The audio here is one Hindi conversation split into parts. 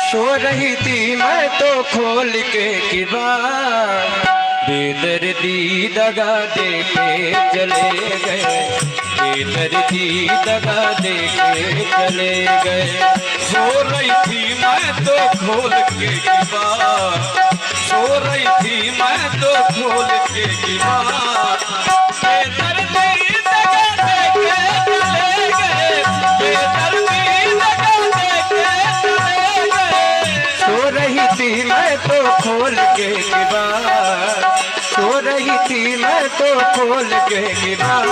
सो रही थी मैं तो खोल के किबार, बेदर्दी दगा दे के चले गए, बेदर्दी दगा दे के चले गए। सो रही थी मैं तो खोल के किबार, सो रही थी मैं तो खोल के किबार, बेदर्दी दगा दे के चले गए, बेदर्दी दगा दे के चले गए। सो रही थी मैं तो खोल के किबार, सो रही थी मैं तो खोल के किबार,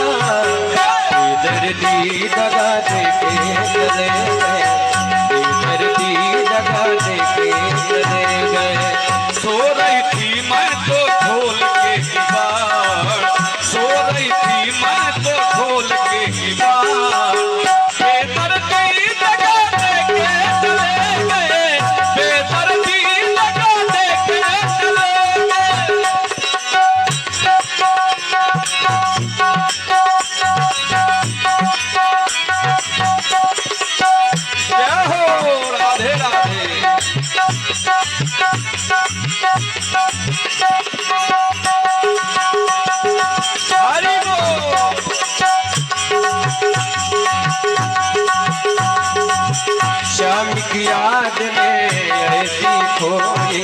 बेदर्दी दगा दे के चले गए, बेदर्दी दगा दे के चले गए। सो रही थी मैं तो खोल के किबार, सो रही थी मैं तो खोल के किबार, बेदर्दी दगा दे के चले गए, बेदर्दी दगा दे के चले गए। जय हो राधे राधे। हरि बोल। शाम की याद में ऐसी खोई,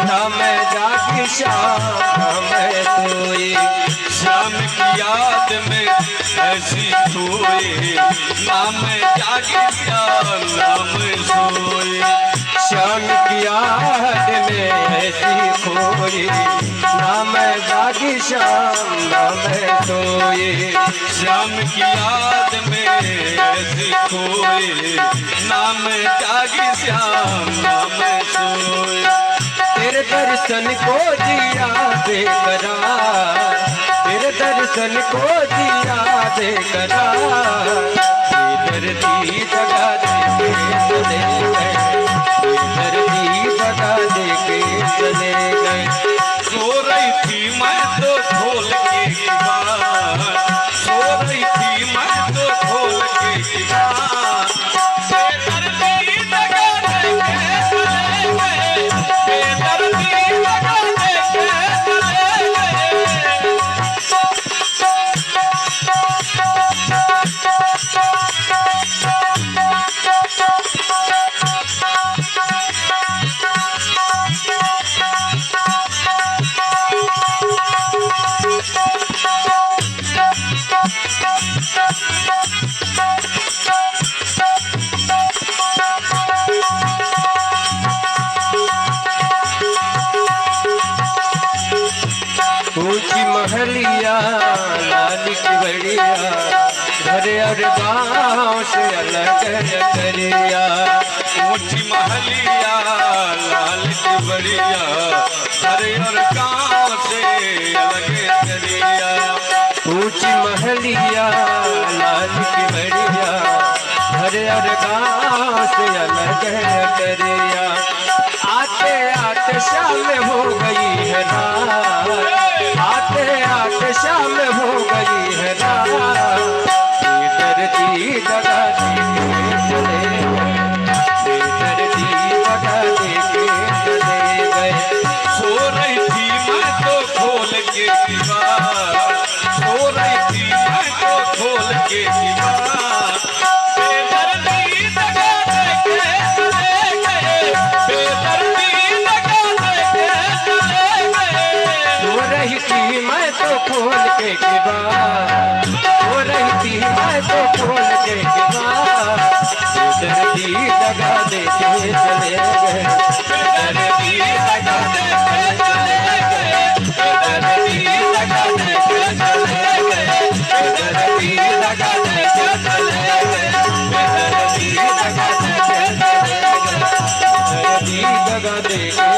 ना मैं जागी शाम ना मैं सोई, शाम की याद में ऐसी खोई, ना मैं जागी ना मैं सोई। शाम की याद में ऐसी खोई, ना मैं जागी शाम ना मैं सोई, शाम की याद में ऐसी खोई, ना मैं जागी श्याम ना मैं सोई। तेरे दर्शन को जिया बेकरार, तेरे दर्शन को जिया बेकरार, बेदर्दी दगा दे के चले गए, बेदर्दी दगा दे के चले गए। सो रही थी मैं तो खोल के किबार, सो रही थी मैं तो खोल के किबार, बेदर्दी दगा दे के चले गए, बेदर्दी दगा दे के चले गए। ऊंची महलिया लाल की बड़िया, घर और गाँव से अलग करिया, ऊंची महलिया लाल की बड़िया, घर और गाँव से अलग करिया। ऊंची महलिया लाल की बड़िया, घर और गाँव से अलग करिया। आते आते शाम हो गई है रात, आते आते शाम हो गई है रात, बेदर्दी दगा दे के चले गए, बेदर्दी दगा दे के चले गए। सो रही थी मैं तो खोल के किबार, सो रही थी मैं तो खोल के किबार, बेदर्दी दगा दे के चले गए, बेदर्दी दगा दे के चले गए। सो रही थी मैं तो खोल के किबार, सो रही थी मैं तो खोल के किबार, बेदर्दी दगा दे के चले गए, बेदर्दी दगा दे के चले गए, बेदर्दी दगा दे के चले गए, बेदर्दी दगा दे के चले गए, बेदर्दी दगा दे के चले गए। बेदर्दी दगा दे के